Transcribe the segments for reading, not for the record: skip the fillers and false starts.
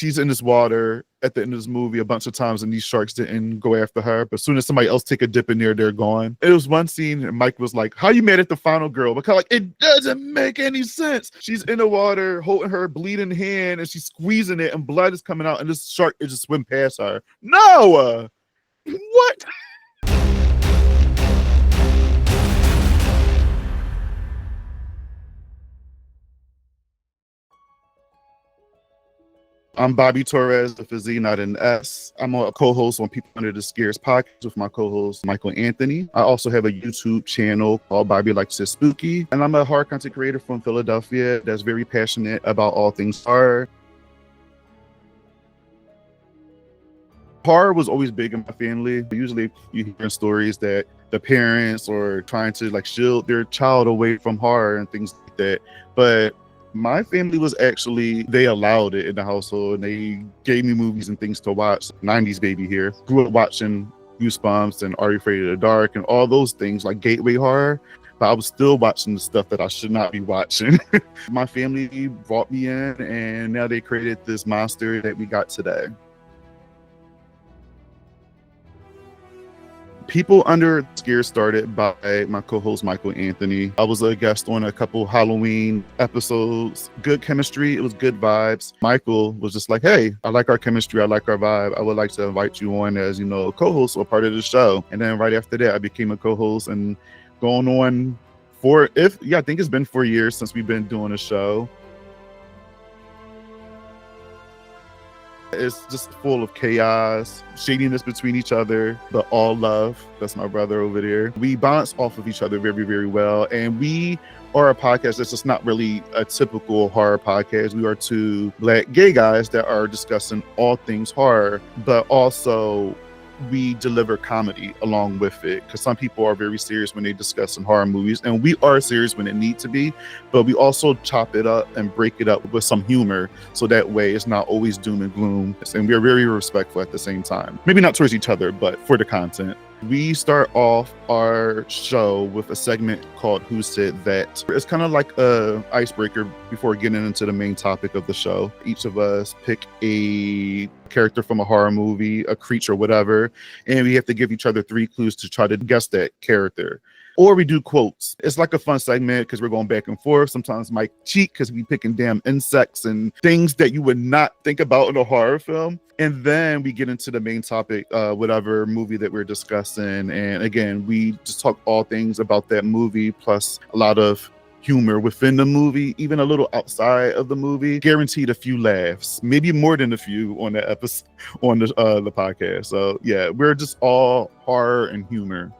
she's in this water at the end of this movie a bunch of times, and these sharks didn't go after her. But as soon as somebody else take a dip in there, they're gone. It was one scene, and Mike was like, "How you mad at the final girl?" Because like it doesn't make any sense. She's in the water holding her bleeding hand, and she's squeezing it, and blood is coming out, and this shark is just swim past her. No, what? I'm Bobby Torrez, the Z, not an S. I'm a co-host on People Under the Scares podcast with my co-host, Michael Anthony. I also have a YouTube channel called Bobby Likes It Spooky. And I'm a horror content creator from Philadelphia that's very passionate about all things horror. Horror was always big in my family. Usually you hear stories that the parents are trying to like shield their child away from horror and things like that. But my family was actually, they allowed it in the household, and they gave me movies and things to watch. 90s baby here. Grew up watching Goosebumps and Are You Afraid of the Dark and all those things like gateway horror. But I was still watching the stuff that I should not be watching. My family brought me in, and now they created this monster that we got today. People Under Scared started by my co-host Michael Anthony. I was a guest on a couple Halloween episodes. Good chemistry, it was good vibes. Michael was just like, "Hey, I like our chemistry, I like our vibe. I would like to invite you on as, you know, a co-host or part of the show." And then right after that, I became a co-host, and going on I think it's been 4 years since we've been doing a show. It's just full of chaos, shadiness between each other, but all love. That's my brother over there. We bounce off of each other very, very well. And we are a podcast that's just not really a typical horror podcast. We are two Black gay guys that are discussing all things horror, but also we deliver comedy along with it, because some people are very serious when they discuss some horror movies, and we are serious when it needs to be, but we also chop it up and break it up with some humor, so that way it's not always doom and gloom, and we are very respectful at the same time. Maybe not towards each other, but for the content. We start off our show with a segment called Who Said That? It's kind of like a icebreaker before getting into the main topic of the show. Each of us pick a character from a horror movie, a creature, whatever, and we have to give each other 3 clues to try to guess that character. Or we do quotes. It's like a fun segment because we're going back and forth. Sometimes Mike cheat because we picking damn insects and things that you would not think about in a horror film. And then we get into the main topic, whatever movie that we're discussing. And again, we just talk all things about that movie, plus a lot of humor within the movie, even a little outside of the movie. Guaranteed a few laughs, maybe more than a few on that episode, on the podcast. So yeah, we're just all horror and humor.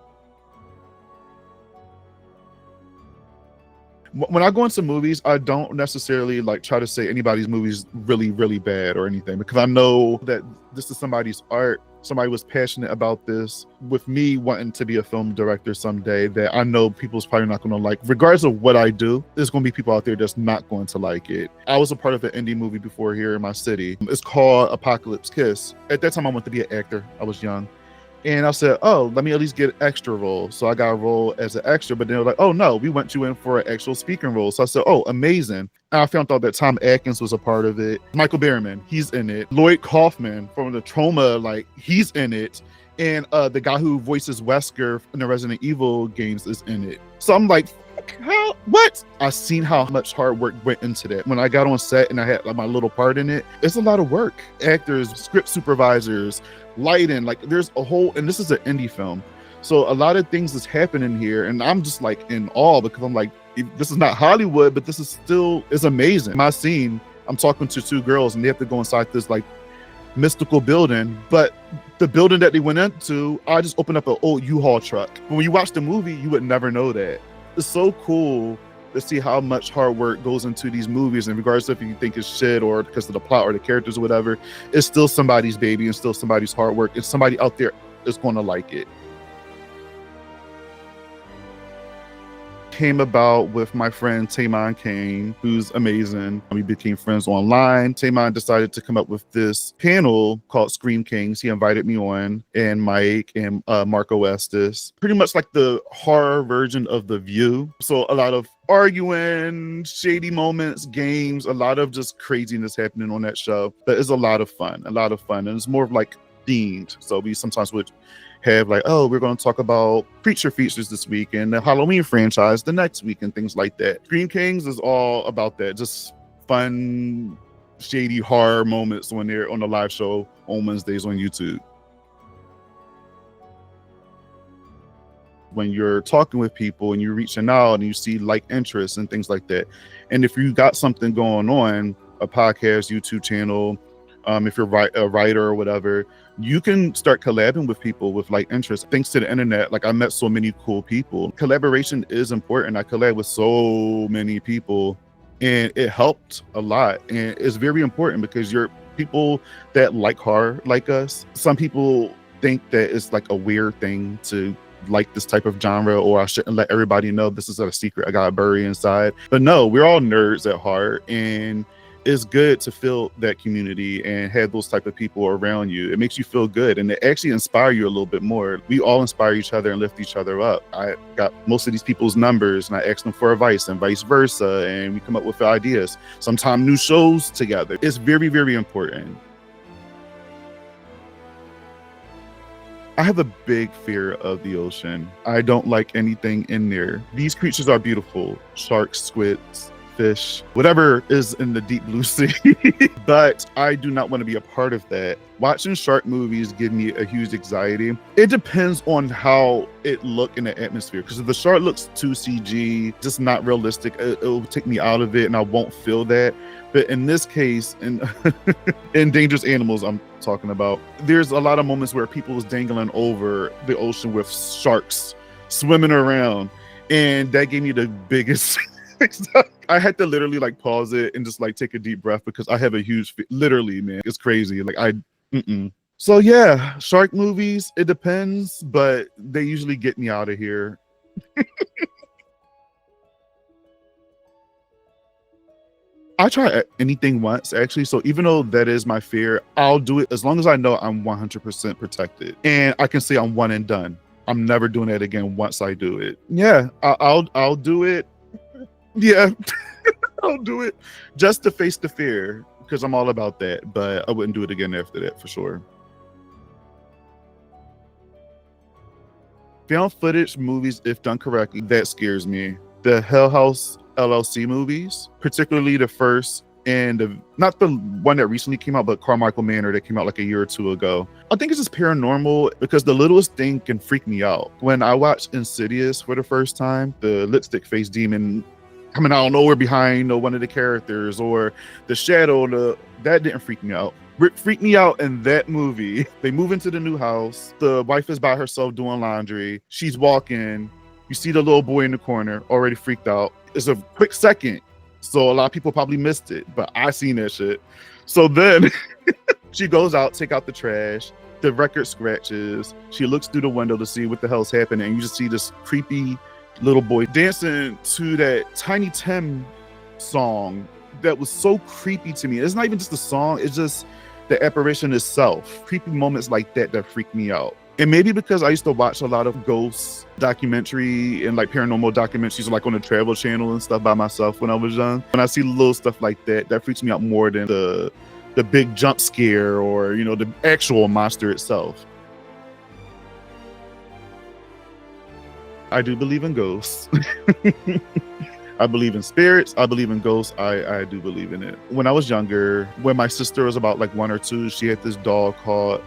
When I go into movies, I don't necessarily like try to say anybody's movie's really, really bad or anything, because I know that this is somebody's art. Somebody was passionate about this. With me wanting to be a film director someday, that I know people's probably not going to like. Regardless of what I do, there's going to be people out there that's not going to like it. I was a part of an indie movie before here in my city. It's called Apocalypse Kiss. At that time, I wanted to be an actor. I was young. And I said, "Oh, let me at least get an extra role." So I got a role as an extra, but they were like, "Oh no, we want you in for an actual speaking role." So I said, "Oh, amazing." And I found out that Tom Atkins was a part of it. Michael Berryman, he's in it. Lloyd Kaufman from the Trauma, like he's in it. And the guy who voices Wesker in the Resident Evil games is in it. So I'm like, how? What? I've seen how much hard work went into that. When I got on set and I had like my little part in it, it's a lot of work. Actors, script supervisors, lighting, like there's a whole, and this is an indie film. So a lot of things is happening here, and I'm just like in awe, because I'm like, this is not Hollywood, but this is still, it's amazing. My scene, I'm talking to 2 girls and they have to go inside this like mystical building, but the building that they went into, I just opened up an old U-Haul truck. But when you watch the movie, you would never know that. It's so cool to see how much hard work goes into these movies, and regardless if you think it's shit or because of the plot or the characters or whatever, it's still somebody's baby and still somebody's hard work. It's somebody out there that's going to like it. Came about with my friend Taymon Kane, who's amazing. We became friends online. Taymon decided to come up with this panel called Scream Kings. He invited me on, and Mike and Marco Estes. Pretty much like the horror version of The View. So a lot of arguing, shady moments, games, a lot of just craziness happening on that show. But it's a lot of fun, and it's more of like themed. So we sometimes would have like, oh, we're going to talk about creature features this week and the Halloween franchise the next week and things like that. Scream Kings is all about that, just fun, shady horror moments when they're on the live show on Wednesdays on YouTube. When you're talking with people and you're reaching out and you see like interests and things like that. And if you got something going on, a podcast, YouTube channel, if you're a writer or whatever, you can start collabing with people with like interests. Thanks to the internet, like I met so many cool people. Collaboration is important. I collab with so many people and it helped a lot. And it's very important because you're people that like horror like us. Some people think that it's like a weird thing to like this type of genre, or I shouldn't let everybody know this is a secret I got buried inside. But no, we're all nerds at heart, and it's good to feel that community and have those type of people around you. It makes you feel good and it actually inspire you a little bit more. We all inspire each other and lift each other up. I got most of these people's numbers and I ask them for advice and vice versa, and we come up with ideas, sometimes new shows together. It's very, very important. I have a big fear of the ocean. I don't like anything in there. These creatures are beautiful. Sharks, squids, fish, whatever is in the deep blue sea. But I do not want to be a part of that. Watching shark movies give me a huge anxiety. It depends on how it look in the atmosphere. Because if the shark looks too CG, just not realistic, it'll take me out of it and I won't feel that. But in this case, in Dangerous Animals I'm talking about, there's a lot of moments where people was dangling over the ocean with sharks swimming around. And that gave me the biggest I had to literally like pause it and just like take a deep breath because I have a huge literally, man, it's crazy. Like So yeah, shark movies, it depends, but they usually get me out of here. I try anything once actually. So even though that is my fear, I'll do it as long as I know I'm 100% protected and I can say I'm one and done. I'm never doing that again once I do it. Yeah, I'll do it. Yeah, I'll do it just to face the fear because I'm all about that, but I wouldn't do it again after that for sure. Found footage movies, if done correctly, that scares me. The Hell House LLC movies, particularly the first and not the one that recently came out, but Carmichael Manor that came out like a year or two ago. I think it's just paranormal because the littlest thing can freak me out. When I watched Insidious for the first time, the lipstick face demon coming out of nowhere behind one of the characters, or the shadow, that didn't freak me out. What freaked me out in that movie, they move into the new house, the wife is by herself doing laundry, she's walking, you see the little boy in the corner, already freaked out. It's a quick second, so a lot of people probably missed it, but I seen that shit. So then she goes out, take out the trash, the record scratches, she looks through the window to see what the hell's happening, and you just see this creepy little boy dancing to that Tiny Tim song that was so creepy to me. It's not even just the song, it's just the apparition itself. Creepy moments like that freak me out. And maybe because I used to watch a lot of ghost documentary and like paranormal documentaries like on the Travel Channel and stuff by myself when I was young. When I see little stuff like that freaks me out more than the big jump scare or, the actual monster itself. I do believe in ghosts. I believe in spirits. I believe in ghosts. I do believe in it. When I was younger, when my sister was about like 1 or 2, she had this dog called,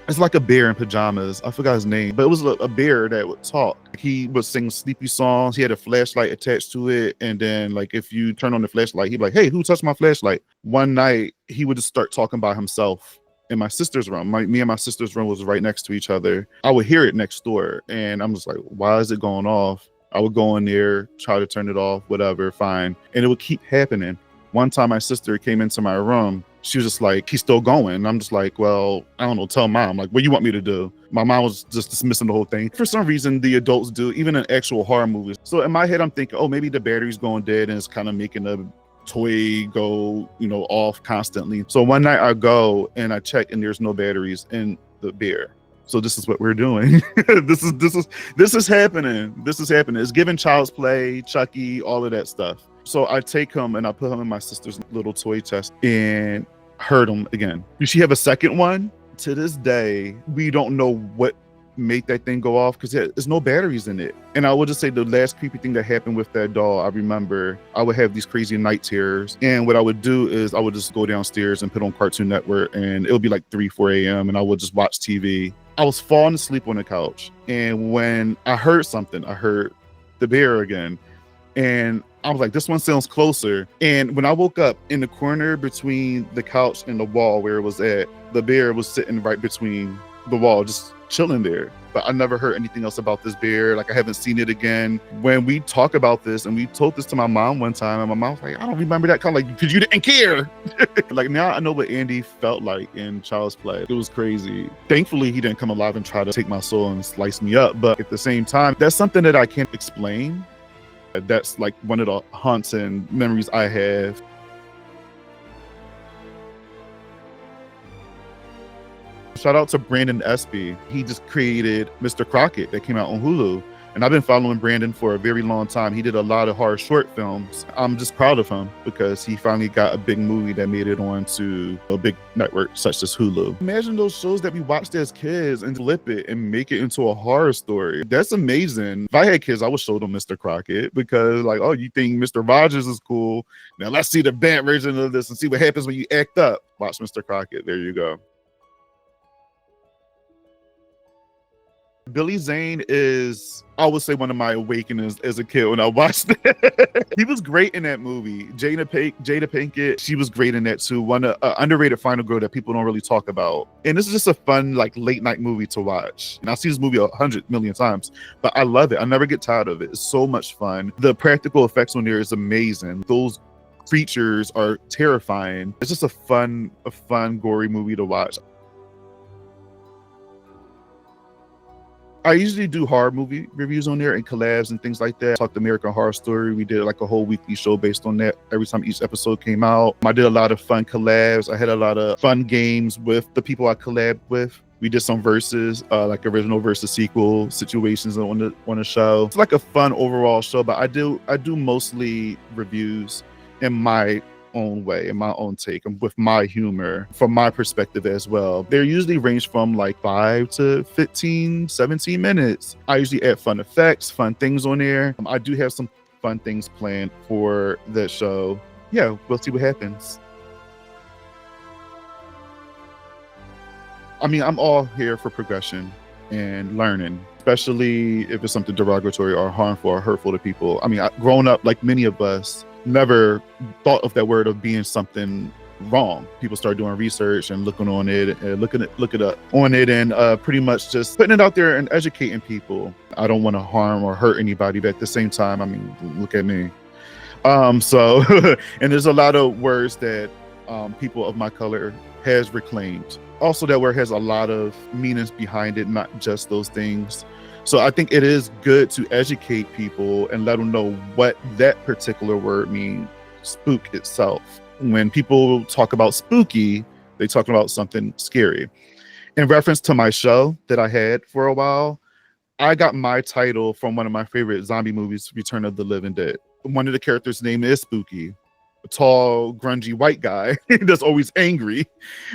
it's like a bear in pajamas. I forgot his name, but it was a bear that would talk. He would sing sleepy songs. He had a flashlight attached to it. And then like, if you turn on the flashlight, he'd be like, hey, who touched my flashlight? One night he would just start talking by himself in my sister's room. Me and my sister's room was right next to each other. I would hear it next door and I'm just like, why is it going off? I would go in there, try to turn it off, whatever, fine. And it would keep happening. One time my sister came into my room. She was just like, he's still going. And I'm just like, well, I don't know, tell mom. Like, what do you want me to do? My mom was just dismissing the whole thing. For some reason, the adults do, even in actual horror movies. So in my head, I'm thinking, oh, maybe the battery's going dead and it's kind of making the toy go, off constantly. So one night I go and I check and there's no batteries in the bear. So this is what we're doing. This is happening. This is happening. It's giving Child's Play, Chucky, all of that stuff. So I take him and I put him in my sister's little toy chest and hurt him again. Did she have a second one? To this day, we don't know what made that thing go off because there's no batteries in it. And I would just say the last creepy thing that happened with that doll, I remember I would have these crazy night terrors. And what I would do is I would just go downstairs and put on Cartoon Network, and it would be like 3, 4 a.m. and I would just watch TV. I was falling asleep on the couch. And when I heard something, I heard the bear again. And I was like, this one sounds closer. And when I woke up in the corner between the couch and the wall where it was at, the bear was sitting right between the wall, just chilling there. But I never heard anything else about this bear. Like, I haven't seen it again. When we talk about this, and we told this to my mom one time, and my mom was like, I don't remember that, kind of like, because you didn't care. Like, now I know what Andy felt like in Child's Play. It was crazy. Thankfully, he didn't come alive and try to take my soul and slice me up. But at the same time, that's something that I can't explain. That's like one of the haunts and memories I have. Shout out to Brandon Espy. He just created Mr. Crockett that came out on Hulu. And I've been following Brandon for a very long time. He did a lot of horror short films. I'm just proud of him because he finally got a big movie that made it onto a big network such as Hulu. Imagine those shows that we watched as kids and flip it and make it into a horror story. That's amazing. If I had kids, I would show them Mr. Crockett because, like, oh, you think Mr. Rogers is cool? Now let's see the bad version of this and see what happens when you act up. Watch Mr. Crockett. There you go. Billy Zane is, I would say, one of my awakenings as a kid when I watched it. He was great in that movie. Jada Pinkett, she was great in that too. One underrated final girl that people don't really talk about. And this is just a fun, like, late night movie to watch. And I've seen this movie 100 million times, but I love it. I never get tired of it. It's so much fun. The practical effects on there is amazing. Those creatures are terrifying. It's just a fun, gory movie to watch. I usually do horror movie reviews on there and collabs and things like that. Talked American Horror Story. We did like a whole weekly show based on that every time each episode came out. I did a lot of fun collabs. I had a lot of fun games with the people I collabed with. We did some verses, like original versus sequel situations on the show. It's like a fun overall show, but I do mostly reviews in my own way, in my own take, and with my humor from my perspective as well. They usually range from like 5 to 15, 17 minutes. I usually add fun effects, fun things on there. I do have some fun things planned for that show. Yeah, we'll see what happens. I mean, I'm all here for progression and learning, especially if it's something derogatory or harmful or hurtful to people. I mean, growing up, like many of us, never thought of that word of being something wrong. People start doing research and looking on it and looking up on it and pretty much just putting it out there and educating people. I don't want to harm or hurt anybody, but at the same time, I mean, look at me. So and there's a lot of words that people of my color has reclaimed. Also, that word has a lot of meanings behind it, not just those things. So I think it is good to educate people and let them know what that particular word means, spook itself. When people talk about spooky, they talk about something scary. In reference to my show that I had for a while, I got my title from one of my favorite zombie movies, Return of the Living Dead. One of the characters' name is Spooky, a tall, grungy white guy that's always angry.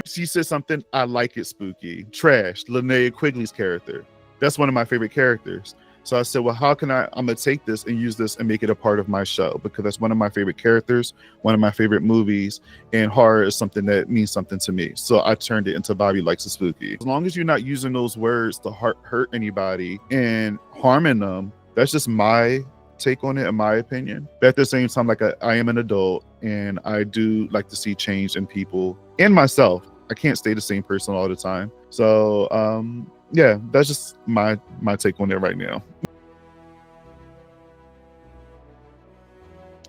She said something, I like it spooky. Trash, Linnea Quigley's character. That's one of my favorite characters. So I said, well, how can I'm going to take this and use this and make it a part of my show? Because that's one of my favorite characters, one of my favorite movies, and horror is something that means something to me. So I turned it into Bobby Likes It Spooky. As long as you're not using those words to hurt anybody and harming them, that's just my take on it, in my opinion. But at the same time, like I am an adult and I do like to see change in people and myself. I can't stay the same person all the time. So, yeah, that's just my take on it right now.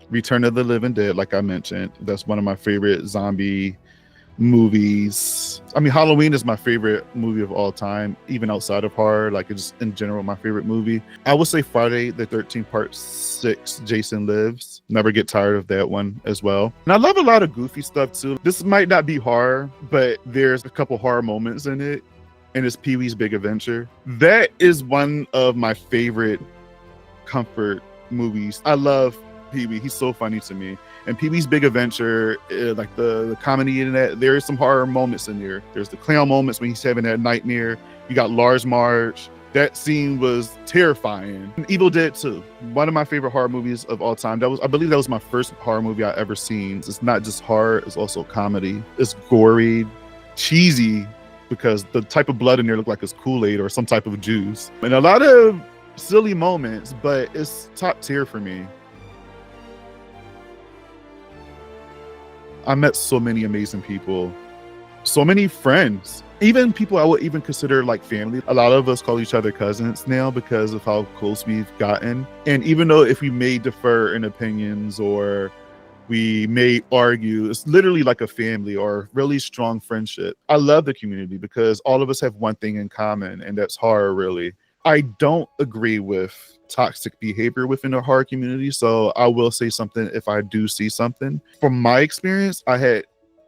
Return of the Living Dead, like I mentioned, that's one of my favorite zombie movies. I mean, Halloween is my favorite movie of all time, even outside of horror, like it's in general my favorite movie. I would say Friday the 13th Part 6, Jason Lives. Never get tired of that one as well. And I love a lot of goofy stuff too. This might not be horror, but there's a couple horror moments in it. and it's Pee-wee's Big Adventure. That is one of my favorite comfort movies. I love Pee-wee. He's so funny to me. And Pee-wee's Big Adventure, like the comedy in that, there is some horror moments in there. There's the clown moments when he's having that nightmare. You got Lars Marge. That scene was terrifying. And Evil Dead 2, one of my favorite horror movies of all time. I believe that was my first horror movie I ever seen. It's not just horror, it's also comedy. It's gory, cheesy, because the type of blood in there looked like it's Kool-Aid or some type of juice. And a lot of silly moments, but it's top tier for me. I met so many amazing people, so many friends, even people I would even consider like family. A lot of us call each other cousins now because of how close we've gotten. And even though if we may differ in opinions or we may argue, it's literally like a family or really strong friendship. I love the community because all of us have one thing in common, and that's horror, really. I don't agree with toxic behavior within the horror community, so I will say something if I do see something. From my experience, I had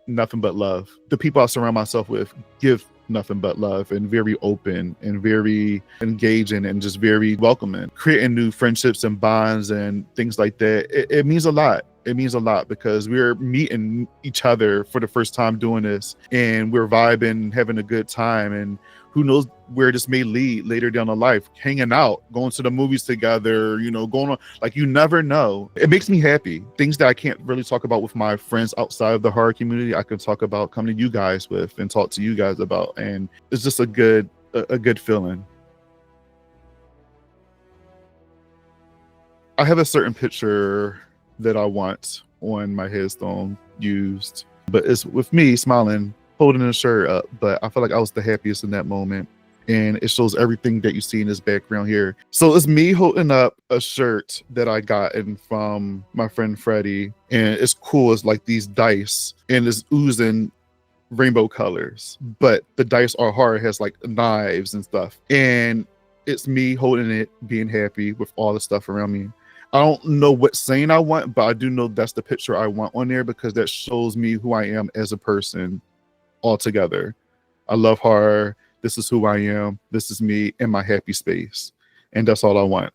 nothing but love. The people I surround myself with give nothing but love, and very open and very engaging and just very welcoming. Creating new friendships and bonds and things like that, it means a lot. It means a lot because we're meeting each other for the first time doing this, and we're vibing, having a good time, and who knows where this may lead later down the life. Hanging out, going to the movies together, going on, like, you never know. It makes me happy. Things that I can't really talk about with my friends outside of the horror community, I can talk about, coming to you guys with and talk to you guys about, and it's just a good feeling. I have a certain picture that I want on my headstone used, but it's with me smiling, holding a shirt up, but I feel like I was the happiest in that moment. And it shows everything that you see in this background here. So it's me holding up a shirt that I gotten from my friend Freddie, and it's cool. It's like these dice, and it's oozing rainbow colors, but the dice are hard. It has like knives and stuff, and it's me holding it, being happy with all the stuff around me. I don't know what saying I want, but I do know that's the picture I want on there because that shows me who I am as a person altogether. I love horror. This is who I am. This is me in my happy space. And that's all I want.